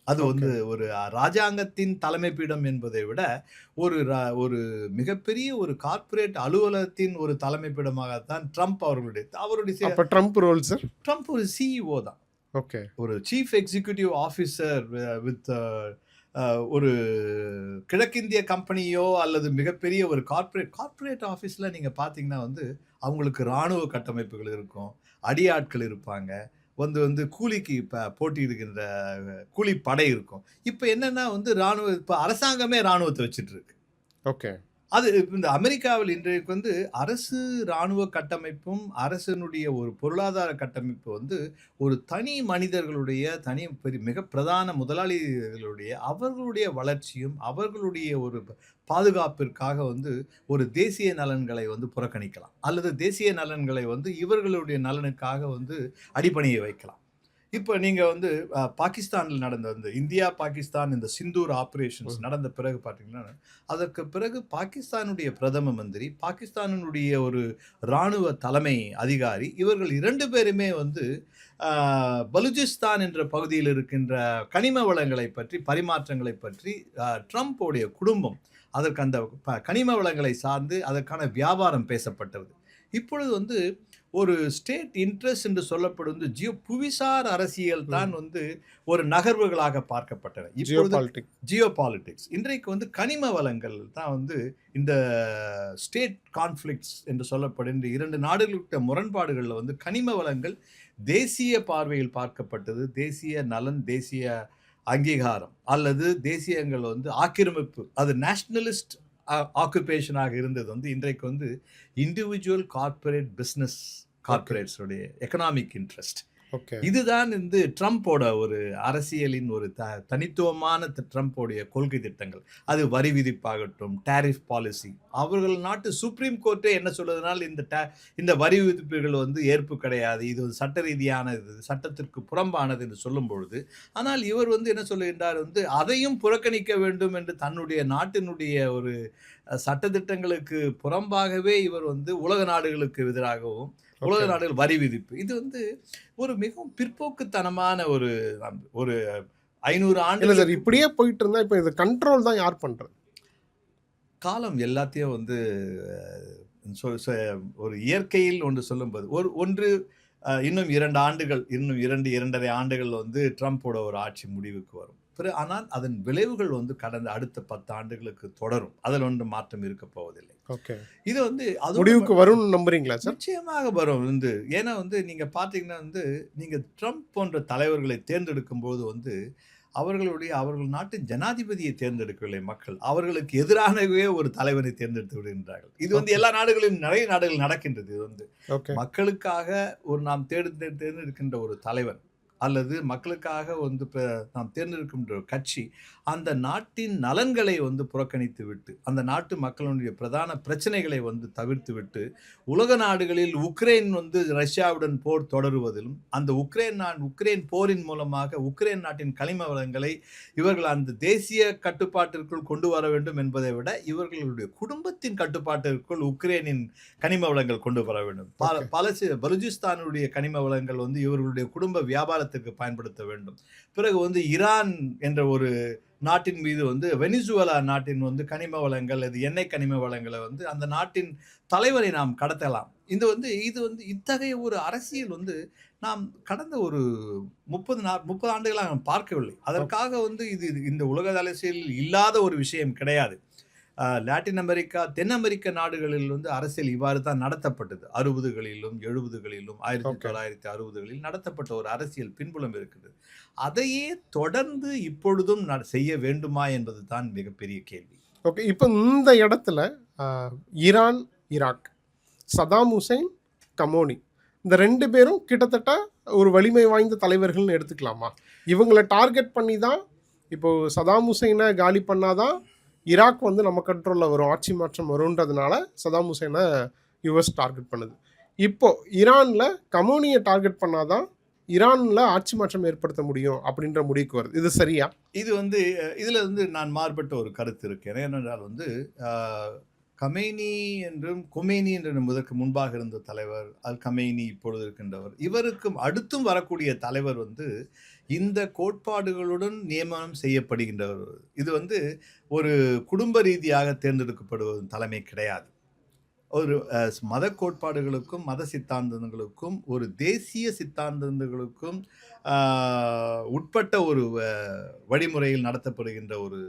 அது ஓகே. வந்து ஒரு ராஜாங்கத்தின் தலைமை பீடம் என்பதை விட, ஒரு மிகப்பெரிய ஒரு கார்ப்பரேட் அலுவலகத்தின் ஒரு தலைமை பீடமாகத்தான் ட்ரம்ப் அவருடைய அப்ப ட்ரம்ப் ரோல் சார்? ட்ரம்ப் ஒரு சிஇஓ தான். ஓகே. ஒரு சீஃப் எக்ஸிகியூட்டிவ் ஆஃபீசர் வித் ஒரு கிழக்கிந்திய கம்பெனியோ அல்லது மிகப்பெரிய ஒரு கார்ப்பரேட் ஆஃபீஸ்ல நீங்க பார்த்தீங்கன்னா வந்து, அவங்களுக்கு ராணுவ கட்டமைப்புகள் இருக்கும். அடியாட்கள் இருப்பாங்க. வந்து கூலிக்கு போட்டியிடுகின்ற கூலிப்படை இருக்கும். இப்ப என்னன்னா வந்து இப்ப அரசாங்கமே ராணுவத்த வச்சுட்டு இருக்கு. ஓகே. அது இந்த அமெரிக்காவில் இன்றைக்கு வந்து அரசு ராணுவ கட்டமைப்பும், அரசினுடைய ஒரு பொருளாதார கட்டமைப்பு வந்து ஒரு தனி மனிதர்களுடைய மிக பிரதான முதலாளிகளுடைய அவர்களுடைய வளர்ச்சியும், அவர்களுடைய ஒரு பாதுகாப்பிற்காக வந்து ஒரு தேசிய நலன்களை வந்து புறக்கணிக்கலாம். அல்லது தேசிய நலன்களை வந்து இவர்களுடைய நலனுக்காக வந்து அடிபணிய வைக்கலாம். இப்ப நீங்க வந்து பாகிஸ்தான்ல நடந்த இந்த இந்தியா, பாகிஸ்தான் இந்த சிந்தூர் ஆப்பரேஷன்ஸ் ம். நடந்த பிறகு பார்த்தீங்கன்னா, அதற்கு பிறகு பாகிஸ்தானுடைய பிரதம மந்திரி, பாகிஸ்தானினுடைய ஒரு ராணுவ தலைமை அதிகாரி, இவர்கள் 2 பேருமே வந்து அ பலூச்சிஸ்தான் என்ற பகுதியில் இருக்கின்ற கனிம வளங்களை பற்றி, பரிமாற்றங்களை பற்றி ட்ரம்ப் குடும்பம் அதற்கு அந்த கனிம வளங்களை சார்ந்து அதற்கான வியாபாரம் பேசப்பட்டது. இப்பொழுது வந்து ஒரு ஸ்டேட் இன்ட்ரெஸ்ட் என்று சொல்லப்படும் புவிசார் அரசியல் தான் ம். வந்து ஒரு நகர்வுகளாக பார்க்கப்பட்டன. இப்பொழுது ஜியோபாலிட்டிக். ஜியோபாலிட்டிக்ஸ் இன்றைக்கு வந்து கனிம வளங்கள் தான் வந்து இந்த ஸ்டேட் கான்ஃப்ளிக்ட்ஸ் என்று சொல்லப்படுகின்ற 2 நாடுகளுக்கு முரண்பாடுகள்ல வந்து கனிம வளங்கள் தேசிய பார்வையில் பார்க்கப்பட்டது. தேசிய நலன், தேசிய அங்கீகாரம் அல்லது தேசியங்கள் வந்து ஆக்கிரமிப்பு அது நேஷனலிஸ்ட் ஆக்குபேஷனாக இருந்தது வந்து இன்றைக்கு வந்து individual corporate business okay. Corporates உடைய எக்கனாமிக் இன்ட்ரெஸ்ட். ஓகே. இதுதான் வந்து ட்ரம்போட ஒரு அரசியலின் ஒரு தனித்துவமான ட்ரம்போடைய கொள்கை திட்டங்கள். அது வரி விதிப்பாகட்டும், டாரிஃப் பாலிசி. அவர்கள் நாட்டு சுப்ரீம் கோர்ட்டே என்ன சொல்லுதுனால் இந்த வரி விதிப்புகள் வந்து ஏற்பு கிடையாது. இது ஒரு சட்ட ரீதியானது, சட்டத்திற்கு புறம்பானது என்று சொல்லும் பொழுது, ஆனால் இவர் வந்து என்ன சொல்லுகின்றார் வந்து அதையும் புறக்கணிக்க வேண்டும் என்று தன்னுடைய நாட்டினுடைய ஒரு சட்டதிட்டங்களுக்கு புறம்பாகவே இவர் வந்து உலக நாடுகளுக்கு எதிராகவும், உலக ஓகே. நாடுகள் வரி விதிப்பு. இது வந்து ஒரு மிகவும் பிற்போக்குத்தனமான ஒரு ஒரு 500 இல்ல சார், ஆண்டுகளுக்கு இப்படியே போயிட்டு இருந்தா இப்ப இது கண்ட்ரோல் தான் யார் பண்றது? காலம் எல்லாத்தையும் வந்து ஒரு இயற்கையில் ஒன்று சொல்லும்போது ஒன்று இன்னும் 2 ஆண்டுகள், இன்னும் 2.5 ஆண்டுகள் வந்து ட்ரம்போட ஒரு ஆட்சி முடிவுக்கு வரும். ஆனால் அதன் விளைவுகள் வந்து கடந்த அடுத்த 10 ஆண்டுகளுக்கு தொடரும். அதில் ஒன்றும் மாற்றம் இருக்க போவதில்லை. ஓகே. இது வந்து அதோட முடிவுக்கு வரும்னு நம்புறீங்களா சார்? நிச்சயமாக வரும் வந்து. ஏன்னா வந்து நீங்க பார்த்தீங்கன்னா வந்து, நீங்க ட்ரம்ப் போன்ற தலைவர்களை தேர்ந்தெடுக்கும்போது வந்து, அவர்கள் நாட்டின் ஜனாதிபதியை தேர்ந்தெடுக்கவில்லை மக்கள். அவர்களுக்கு எதிரானவே ஒரு தலைவனை தேர்ந்தெடுத்து விடுகின்றார்கள். இது வந்து ஓகே. எல்லா நாடுகளிலும் நிறைய நாடுகள் நடக்கின்றது. இது வந்து ஓகே. மக்களுக்காக நாம் தேர்ந்தெடுக்கின்ற ஒரு தலைவன் அல்லது மக்களுக்காக வந்து நாம் தேர்ந்தெடுக்கின்ற ஒரு கட்சி அந்த நாட்டின் நலன்களை வந்து புறக்கணித்து விட்டு, அந்த நாட்டு மக்களுடைய பிரதான பிரச்சனைகளை வந்து தவிர்த்து விட்டு, உலக நாடுகளில் உக்ரைன் வந்து ரஷ்யாவுடன் போர் தொடருவதிலும், அந்த உக்ரைன் போரின் மூலமாக உக்ரைன் நாட்டின் கனிம வளங்களை இவர்கள் அந்த தேசிய கட்டுப்பாட்டிற்குள் கொண்டு வர வேண்டும் என்பதை விட, இவர்களுடைய குடும்பத்தின் கட்டுப்பாட்டிற்குள் உக்ரைனின் கனிம வளங்கள் கொண்டு வர வேண்டும். ஓகே. பலூச்சிஸ்தானுடைய கனிம வளங்கள் வந்து இவர்களுடைய குடும்ப வியாபாரத்திற்கு பயன்படுத்த வேண்டும். பிறகு வந்து ஈரான் என்ற ஒரு நாட்டின் மீது வந்து வெனிசுவேலா நாட்டின் வந்து கனிம வளங்கள், அது எண்ணெய் கனிம வளங்களை வந்து அந்த நாட்டின் தலைவரை நாம் கடத்தலாம். இது வந்து இத்தகைய ஒரு அரசியல் வந்து நாம் கடந்த ஒரு 30 ஆண்டுகளாக நாம் பார்க்கவில்லை. அதற்காக வந்து இந்த உலக அரசியலில் இல்லாத ஒரு விஷயம் கிடையாது. லாட்டின் அமெரிக்கா, தென் அமெரிக்க நாடுகளில் வந்து அரசியல் இவ்வாறு தான் நடத்தப்பட்டது. 60களிலும் 70களிலும் ஓகே. 1960களில் நடத்தப்பட்ட ஒரு அரசியல் பின்புலம் இருக்குது. அதையே தொடர்ந்து இப்பொழுதும் செய்ய வேண்டுமா என்பது தான் மிகப்பெரிய கேள்வி. ஓகே. இப்ப இந்த இடத்துல ஈரான், ஈராக், சதாம் ஹுசைன், கமோனி இந்த 2 பேரும் கிட்டத்தட்ட ஒரு வலிமை வாய்ந்த தலைவர்கள்னு எடுத்துக்கலாமா? இவங்கள டார்கெட் பண்ணி தான் இப்போ சதாம் ஹுசைனை காலி பண்ணாதான் ஈராக் வந்து நம்ம கண்ட்ரோலில் வரும், ஆட்சி மாற்றம் வரும்ன்றதுனால சதாம் ஹுசைனை யுஎஸ் டார்கெட் பண்ணுது. இப்போ ஈரானில் கமோனியை டார்கெட் பண்ணாதான் ஈரானில் ஆட்சி மாற்றம் ஏற்படுத்த முடியும் அப்படின்ற முடிவுக்கு வருது. இது சரியா? இது வந்து இதில் வந்து நான் மாறுபட்ட ஒரு கருத்து இருக்கு. என்னென்றால் வந்து கமேனி என்றும் கொமேனி என்று இதற்கு முன்பாக இருந்த தலைவர் அல் கமேனி இப்பொழுது இருக்கின்றவர், இவருக்கும் அடுத்தும் வரக்கூடிய தலைவர் வந்து இந்த கோட்பாடுகளுடன் நியமனம் செய்யப்படுகின்றவர். இது வந்து ஒரு குடும்ப ரீதியாக தேர்ந்தெடுக்கப்படுவது தலைமை கிடையாது. ஒரு மத கோட்பாடுகளுக்கும் மத சித்தாந்தங்களுக்கும் ஒரு தேசிய சித்தாந்தங்களுக்கும் உட்பட்ட ஒரு வழிமுறையில் நடத்தப்படுகின்ற ஒரு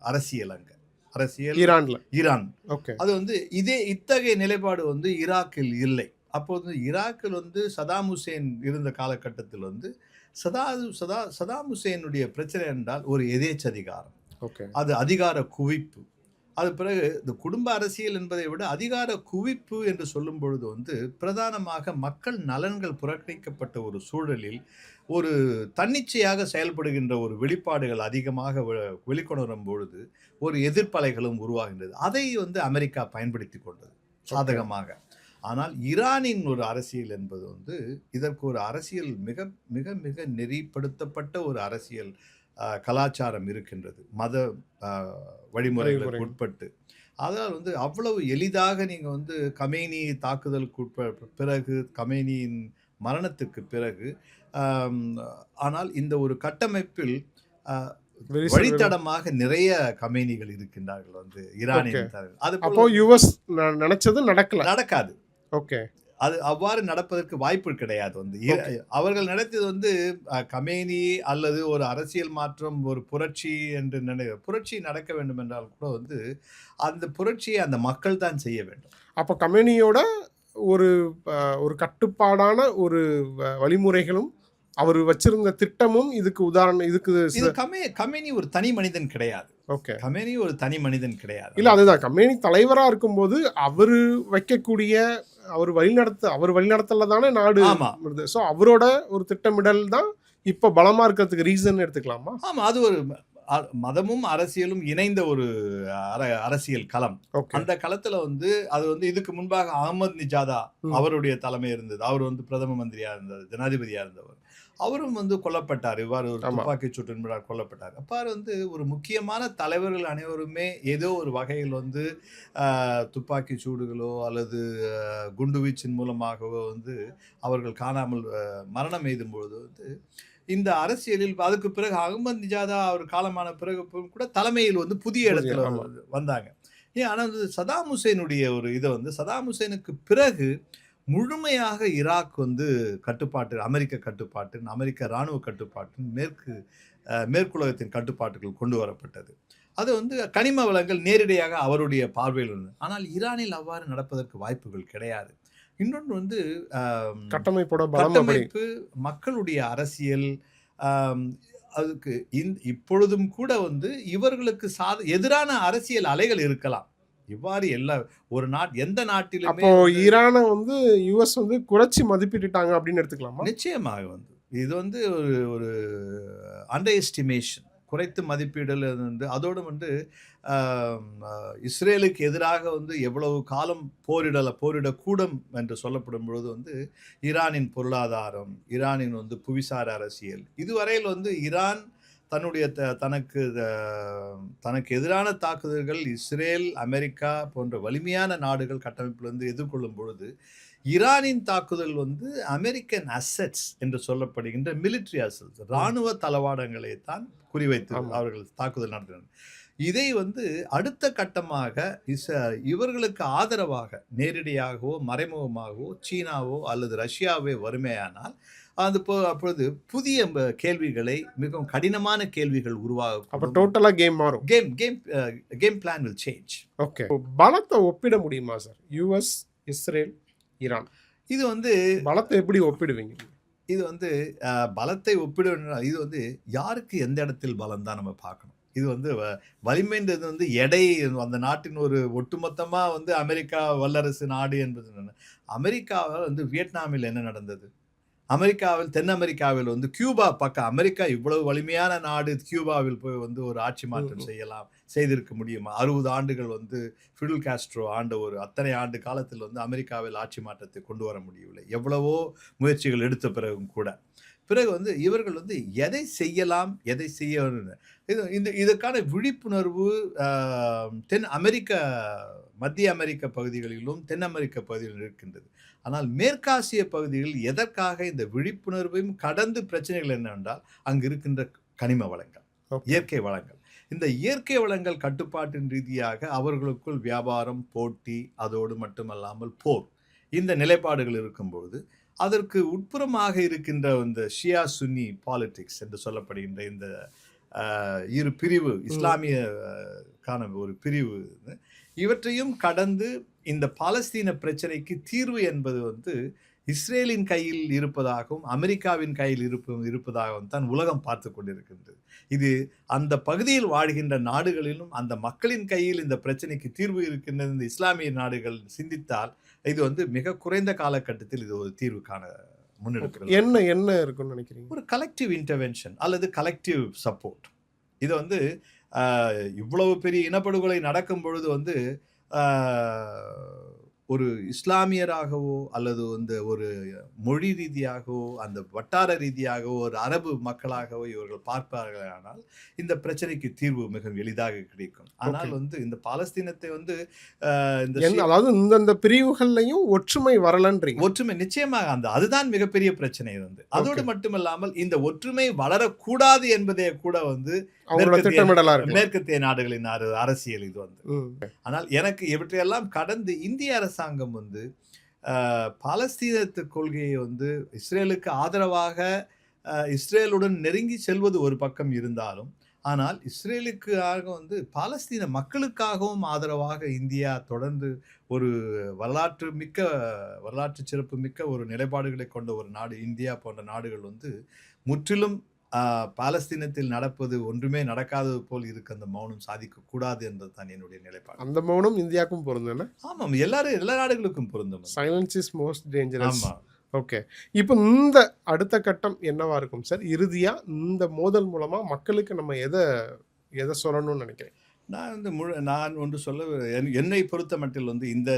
அரசியல் அங்க அரசியல் ஈரான். ஓகே. அது வந்து இத்தகைய நிலைப்பாடு வந்து ஈராக்கில் இல்லை. அப்போது ஈராக்கில் வந்து சதாம் ஹுசேன் இருந்த காலகட்டத்தில் வந்து சதாம் ஹுசேனுடைய பிரச்சனை என்றால் ஒரு எதேச்சதிகாரம். ஓகே. அது அதிகார குவிப்பு. அது பிறகு இந்த குடும்ப அரசியல் என்பதை விட அதிகார குவிப்பு என்று சொல்லும் பொழுது வந்து பிரதானமாக மக்கள் நலன்கள் புறக்கணிக்கப்பட்ட ஒரு சூழலில் ஒரு தன்னிச்சையாக செயல்படுகின்ற ஒரு வெளிப்பாடுகள் அதிகமாக வெளிக்கொணரும் பொழுது ஒரு எதிர்ப்பலைகளும் உருவாகின்றது. அதை வந்து அமெரிக்கா பயன்படுத்தி கொண்டது சாதகமாக. ஆனால் ஈரானின் ஒரு அரசியல் என்பது வந்து இதற்கு ஒரு அரசியல் மிக மிக மிக நெறிப்படுத்தப்பட்ட ஒரு அரசியல் கலாச்சாரம் இருக்கின்றது, மத வழிமுறைகளுக்கு உட்பட்டு. அதனால் வந்து அவ்வளவு எளிதாக நீங்கள் வந்து கமேனி தாக்குதலுக்கு பிறகு, கமேனியின் மரணத்துக்கு பிறகு, ஆனால் இந்த ஒரு கட்டமைப்பில் வழித்தடமாக நிறைய கமேனிகள் இருக்கின்றார்கள் வந்து ஈரானின். அப்போ யுஎஸ் நினைச்சது நடக்காது. ஓகே. அது அவ்வாறு நடப்பதற்கு வாய்ப்பு கிடையாது. வந்து அவர்கள் நடத்தியது வந்து கமேனி அல்லது ஒரு அரசியல் மாற்றம், ஒரு புரட்சி என்று புரட்சி நடக்க வேண்டும் என்றால் கூட வந்து அந்த புரட்சியை அந்த மக்கள் தான் செய்ய வேண்டும். அப்போ கமேனியோட ஒரு கட்டுப்பாடான ஒரு வழிமுறைகளும் அவர் வச்சிருந்த திட்டமும் இதுக்கு உதாரணம். இதுக்கு கமேனி ஒரு தனி மனிதன் கிடையாது. ஓகே. கமேனி ஒரு தனி மனிதன் கிடையாது. இல்ல, அதுதான் கமேனி தலைவரா இருக்கும்போது அவரு வைக்கக்கூடிய அவர் வழிநடத்தல தானே நாடு. ஸோ அவரோட ஒரு திட்டமிடல் தான் இப்ப பலமா இருக்கிறதுக்கு ரீசன் எடுத்துக்கலாமா? ஆமா, அது ஒரு மதமும் அரசியலும் இணைந்த ஒரு அரசியல் களம். அந்த களத்துல வந்து அது வந்து இதுக்கு முன்பாக அகமது நிஜாதா அவருடைய தலைமை இருந்தது. அவர் வந்து பிரதம மந்திரியா இருந்தது, ஜனாதிபதியா இருந்தவர். அவரும் வந்து கொல்லப்பட்டார். இவ்வாறு ஒரு துப்பாக்கி சூட்டு என்பதால் கொல்லப்பட்டார். அப்பாறு வந்து ஒரு முக்கியமான தலைவர்கள் அனைவருமே ஏதோ ஒரு வகையில் வந்து துப்பாக்கி சூடுகளோ அல்லது குண்டுவீச்சின் மூலமாகவோ வந்து அவர்கள் காணாமல் மரணம் எய்தும் பொழுது வந்து இந்த அரசியலில் அதுக்கு பிறகு அகமது நிஜாதா அவர் காலமான பிறகு கூட தலைமையில் வந்து புதிய இடத்துல வந்தாங்க. ஆனால் வந்து சதாம் ஹுசேனுடைய ஒரு இதை வந்து சதாம் ஹுசேனுக்கு பிறகு முழுமையாக ஈராக் வந்து கட்டுப்பாட்டு, அமெரிக்க கட்டுப்பாட்டு, அமெரிக்க இராணுவ கட்டுப்பாட்டு, மேற்குலகத்தின் கட்டுப்பாட்டுகள் கொண்டு வரப்பட்டது. அது வந்து கனிம வளங்கள் நேரடியாக அவருடைய பார்வையில் இருந்தது. ஆனால் ஈரானில் அவ்வாறு நடப்பதற்கு வாய்ப்புகள் கிடையாது. இன்னொன்று வந்து கட்டமைப்பு, மக்களுடைய அரசியல், அதுக்கு இப்பொழுதும் கூட வந்து இவர்களுக்கு எதிரான அரசியல் அலைகள் இருக்கலாம். இவ்வாறு ஒரு எந்த நாட்டிலுமே அப்போ ஈரானை வந்து யுஎஸ் வந்து குறைச்சி மதிப்பிட்டுட்டாங்க அப்படின்னு எடுத்துக்கலாமா? நிச்சயமாக வந்து இது வந்து ஒரு அண்டர் எஸ்டிமேஷன், குறைத்து மதிப்பீடுல இருந்து. அதோடு வந்து இஸ்ரேலுக்கு எதிராக வந்து எவ்வளவு காலம் போரிடக்கூடும் என்று சொல்லப்படும் பொழுது வந்து ஈரானின் பொருளாதாரம், ஈரானின் வந்து புவிசார் அரசியல், இதுவரையில் வந்து ஈரான் தன்னுடைய தனக்கு எதிரான தாக்குதல்கள் இஸ்ரேல், அமெரிக்கா போன்ற வலிமையான நாடுகள் கட்டமைப்பிலிருந்து எதிர்கொள்ளும் பொழுது ஈரானின் தாக்குதல் வந்து அமெரிக்கன் அசெட்ஸ் என்று சொல்லப்படுகின்ற மிலிட்ரி அசெட்ஸ், இராணுவ தளவாடங்களை தான் குறிவைத்து அவர்கள் தாக்குதல் நடத்தினர். இதை வந்து அடுத்த கட்டமாக இவர்களுக்கு ஆதரவாக நேரடியாகவோ மறைமுகமாகவோ சீனாவோ அல்லது ரஷ்யாவே வறுமையானால் அப்பொழுது புதிய கேள்விகளை, மிகவும் கடினமான கேள்விகள் உருவாகும். அப்ப டோட்டலா கேம் மாறும். Game plan will change. Okay. பலத்தை ஒப்பிட முடியுமா சார்? யுஎஸ், இஸ்ரேல், ஈரான், இது வந்து பலத்தை எப்படி ஒப்பிடுவீங்க? இது வந்து பலத்தை ஒப்பிட, இது வந்து யாருக்கு எந்த இடத்தில் பலம் தான் நம்ம பார்க்கணும். இது வந்து வலிமைன்றது வந்து எடை, அந்த நாட்டின் ஒரு ஒட்டுமொத்தமா வந்து அமெரிக்கா வல்லரசு நாடு என்பது. அமெரிக்காவில் வந்து வியட்நாமில் என்ன நடந்தது? அமெரிக்காவில், தென் அமெரிக்காவில் வந்து கியூபா பக்கம், அமெரிக்கா இவ்வளவு வலிமையான நாடு, கியூபாவில் போய் வந்து ஒரு ஆட்சி மாற்றம் செய்திருக்க முடியுமா? 60 ஆண்டுகள் வந்து ஃபிடல் காஸ்ட்ரோ ஆண்ட ஒரு அத்தனை ஆண்டு காலத்தில் வந்து அமெரிக்காவில் ஆட்சி மாற்றத்தை கொண்டு வர முடியவில்லை. எவ்வளவோ முயற்சிகள் எடுத்த பிறகும் கூட. பிறகு வந்து இவர்கள் வந்து எதை செய்யலாம், எதை செய்ய இதற்கான விழிப்புணர்வு தென் அமெரிக்க, மத்திய அமெரிக்க பகுதிகளிலும், தென் அமெரிக்க பகுதிகளிலும் இருக்கின்றது. ஆனால் மேற்காசிய பகுதிகளில் எதற்காக இந்த விழிப்புணர்வையும் கடந்து பிரச்சனைகள் என்னவென்றால், அங்கு இருக்கின்ற கனிம வளங்கள், இயற்கை வளங்கள். இந்த இயற்கை வளங்கள் கட்டுப்பாட்டின் ரீதியாக அவர்களுக்குள் வியாபாரம், போட்டி, அதோடு மட்டுமல்லாமல் போர், இந்த நிலைப்பாடுகள் இருக்கும்பொழுது, அதற்கு உட்புறமாக இருக்கின்ற இந்த ஷியா சுன்னி பாலிடிக்ஸ் என்று சொல்லப்படுகின்ற இந்த இரு பிரிவு, இஸ்லாமியக்கான ஒரு பிரிவு, இவற்றையும் கடந்து இந்த பாலஸ்தீன பிரச்சனைக்கு தீர்வு என்பது வந்து இஸ்ரேலின் கையில் இருப்பதாகவும் அமெரிக்காவின் கையில் இருப்பதாகவும் தான் உலகம் பார்த்து கொண்டிருக்கின்றது. இது அந்த பகுதியில் வாழ்கின்ற நாடுகளிலும் அந்த மக்களின் கையில் இந்த பிரச்சனைக்கு தீர்வு இருக்கின்றது. இந்த இஸ்லாமிய நாடுகள் சிந்தித்தால் இது வந்து மிக குறைந்த காலகட்டத்தில் இது ஒரு தீர்வு காண முன்னெடுக்கிறது. என்ன இருக்குன்னு நினைக்கிறீங்க? ஒரு கலெக்டிவ் இன்டர்வென்ஷன் அல்லது கலெக்டிவ் சப்போர்ட். இது வந்து இவ்வளவு பெரிய இனப்படுகொலை நடக்கும் பொழுது வந்து ஒரு இஸ்லாமியராகவோ அல்லது வந்து ஒரு மொழி ரீதியாகவோ அந்த வட்டார ரீதியாகவோ ஒரு அரபு மக்களாகவோ இவர்கள் பார்ப்பார்கள், ஆனால் இந்த பிரச்சனைக்கு தீர்வு மிக எளிதாக கிடைக்கும். ஆனால் வந்து இந்த பாலஸ்தீனத்தை வந்து அதாவது இந்த பிரிவுகள்லையும் ஒற்றுமை வரலன்றீங்க? ஒற்றுமை நிச்சயமாக அதுதான் மிகப்பெரிய பிரச்சனை வந்து. அதோடு மட்டுமல்லாமல் இந்த ஒற்றுமை வளரக்கூடாது என்பதே கூட வந்து மேற்கத்திய நாடுகளின் அரசியல் இது வந்து. ஆனால் எனக்கு இவற்றையெல்லாம் கடந்து இந்திய அரசாங்கம் வந்து பாலஸ்தீனத்து கொள்கையை வந்து இஸ்ரேலுக்கு ஆதரவாக இஸ்ரேலுடன் நெருங்கி செல்வது ஒரு பக்கம் இருந்தாலும், ஆனால் இஸ்ரேலுக்காக வந்து பாலஸ்தீன மக்களுக்காகவும் ஆதரவாக இந்தியா தொடர்ந்து ஒரு வரலாற்று சிறப்பு மிக்க ஒரு நிலைப்பாடுகளை கொண்ட ஒரு நாடு இந்தியா போன்ற நாடுகள் வந்து முற்றிலும் பாலஸ்தீனத்தில் நடப்பது ஒன்றுமே நடக்காதது போல் இருக்க அந்த மௌனம் சாதிக்க கூடாது என்பது தான் என்னுடைய நிலைப்பாடு. அந்த மௌனம் இந்தியாவுக்கும் பொருந்தும். ஆமாம், எல்லா நாடுகளுக்கும் பொருந்தும். Silence is most dangerous. ஆமா. ஓகே, இப்போ இந்த அடுத்த கட்டம் என்னவா இருக்கும் சார்? இறுதியா இந்த மோதல் மூலமா மக்களுக்கு நம்ம எதை சொல்லணும்னு நினைக்கிறேன்? நான் ஒன்று சொல்ல, என்னை பொறுத்த மட்டில் வந்து இந்த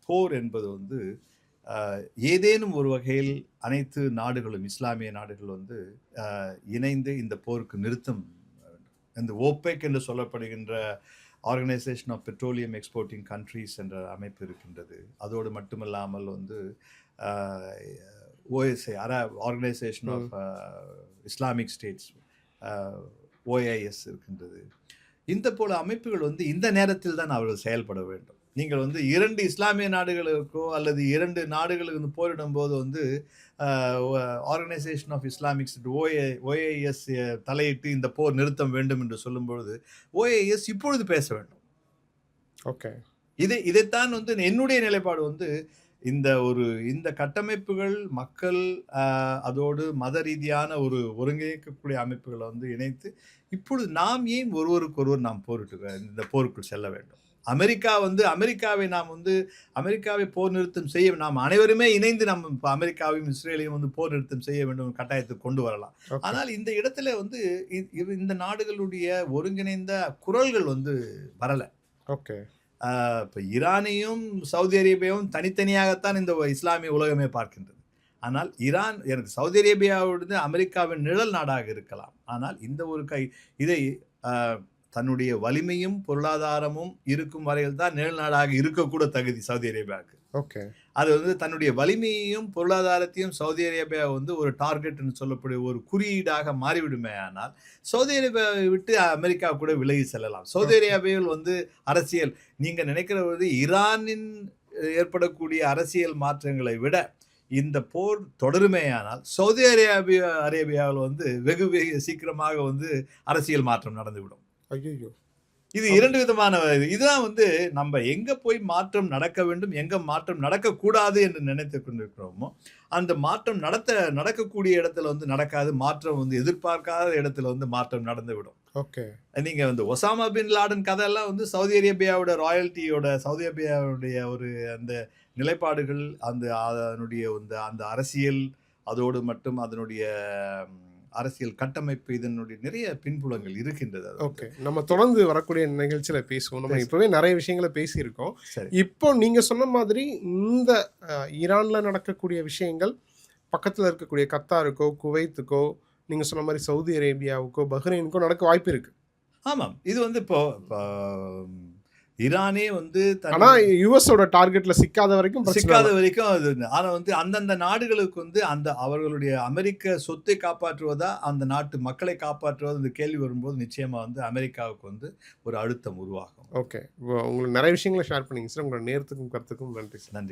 போர் என்பது வந்து ஏதேனும் ஒரு வகையில் அனைத்து நாடுகளும், இஸ்லாமிய நாடுகள் வந்து இணைந்து இந்த போருக்கு நிறுத்தம். இந்த ஓபெக் என்று சொல்லப்படுகின்ற organisation of petroleum exporting countries என்ற அமைப்பு இருக்கின்றது. அதோடு மட்டுமல்லாமல் வந்து OSI, organisation of Islamic states, OIS இருக்கின்றது. இந்த போல அமைப்புகள் வந்து இந்த நேரத்தில் தான் அவர்கள் செயல்பட வேண்டும். நீங்கள் வந்து 2 இஸ்லாமிய நாடுகளுக்கோ அல்லது 2 நாடுகளுக்கு போரிடும் போது வந்து organisation of Islamic state, OIS தலையிட்டு இந்த போர் நிறுத்தம் வேண்டும் என்று சொல்லும்பொழுது ஓஐஎஸ் இப்பொழுது பேச வேண்டும். ஓகே, இதைத்தான் வந்து என்னுடைய நிலைப்பாடு வந்து இந்த கட்டமைப்புகள் மக்கள் அதோடு மத ரீதியான ஒரு ஒருங்கிணைக்கக்கூடிய அமைப்புகளை வந்து இணைத்து இப்பொழுது நாம் ஏன் ஒருவருக்கொருவர் நாம் இந்த போருக்குள் செல்ல வேண்டும்? அமெரிக்காவை நாம் வந்து அமெரிக்காவை போர் நிறுத்தம் செய்ய, நாம் அனைவருமே இணைந்து நம்ம அமெரிக்காவையும் இஸ்ரேலையும் வந்து போர் நிறுத்தம் செய்ய வேண்டும் கட்டாயத்துக்கு கொண்டு வரலாம். ஆனால் இந்த இடத்துல வந்து இந்த நாடுகளுடைய ஒருங்கிணைந்த குரல்கள் வந்து வரல. ஓகே, இப்போ ஈரானையும் சவுதி அரேபியாவும் தனித்தனியாகத்தான் இந்த இஸ்லாமிய உலகமே பார்க்கின்றது. ஆனால் ஈரான் எனக்கு சவுதி அரேபியாவோடு அமெரிக்காவின் நிழல் நாடாக இருக்கலாம். ஆனால் இந்த ஒரு இதை தன்னுடைய வலிமையும் பொருளாதாரமும் இருக்கும் வரையில் தான் நிழல் நாடாக இருக்கக்கூட தகுதி சவுதி அரேபியாவுக்கு. ஓகே, அது வந்து தன்னுடைய வலிமையையும் பொருளாதாரத்தையும் சவுதி அரேபியா வந்து ஒரு டார்கெட்னு சொல்லக்கூடிய ஒரு குறியீடாக மாறிவிடுமே. ஆனால் சவுதி அரேபியாவை விட்டு அமெரிக்கா கூட விலகி செல்லலாம். சவுதி அரேபியாவில் வந்து அரசியல், நீங்கள் நினைக்கிறது ஈரானின் ஏற்படக்கூடிய அரசியல் மாற்றங்களை விட இந்த போர் தொடருமேயானால் சவுதி அரேபியாவில் வந்து வெகு சீக்கிரமாக வந்து அரசியல் மாற்றம் நடந்துவிடும். ஐயோ, இது 2 விதமான இதுதான் வந்து நம்ம எங்க போய் மாற்றம் நடக்க வேண்டும், எங்க மாற்றம் நடக்கக்கூடாது என்று நினைத்து கொண்டிருக்கிறோமோ அந்த மாற்றம் நடக்கக்கூடிய இடத்துல வந்து நடக்காது. மாற்றம் வந்து எதிர்பார்க்காத இடத்துல வந்து மாற்றம் நடந்துவிடும். ஓகே, நீங்க வந்து ஒசாமா பின் லாடன் கதையெல்லாம் வந்து சவுதி அரேபியாவோட ராயல்ட்டியோட, சவுதி அரேபியாவுடைய ஒரு அந்த நிலைப்பாடுகள், அதனுடைய அந்த அரசியல், அதோடு மட்டும் அதனுடைய அரசியல் கட்டமைப்பு, இதனுடைய நிறைய பின்புலங்கள் இருக்கின்றது. ஓகே, நம்ம தொடர்ந்து வரக்கூடிய நிகழ்ச்சியில பேசுவோம். நம்ம இப்பவே நிறைய விஷயங்களை பேசியிருக்கோம். இப்போ நீங்க சொன்ன மாதிரி இந்த ஈரான்ல நடக்கக்கூடிய விஷயங்கள் பக்கத்தில் இருக்கக்கூடிய கத்தாருக்கோ, குவைத்துக்கோ, நீங்கள் சொன்ன மாதிரி சவுதி அரேபியாவுக்கோ, பஹ்ரைனுக்கோ நடக்க வாய்ப்பு இருக்குது. ஆமாம். இது வந்து இப்போ ஈரானே வந்து ஆனால் யுஎஸோட டார்கெட்டில் சிக்காத வரைக்கும் சிக்காத வரைக்கும் அது. ஆனால் வந்து அந்தந்த நாடுகளுக்கு வந்து அவர்களுடைய அமெரிக்க சொத்தை காப்பாற்றுவதா அந்த நாட்டு மக்களை காப்பாற்றுவதா இந்த கேள்வி வரும்போது நிச்சயமாக வந்து அமெரிக்காவுக்கு வந்து ஒரு அழுத்தம் உருவாகும். ஓகே, உங்களுக்கு நிறைய விஷயங்களை ஷேர் பண்ணிங்க சார். உங்களோட நேரத்துக்கும் கருத்துக்கும் நன்றி சார். நன்றி.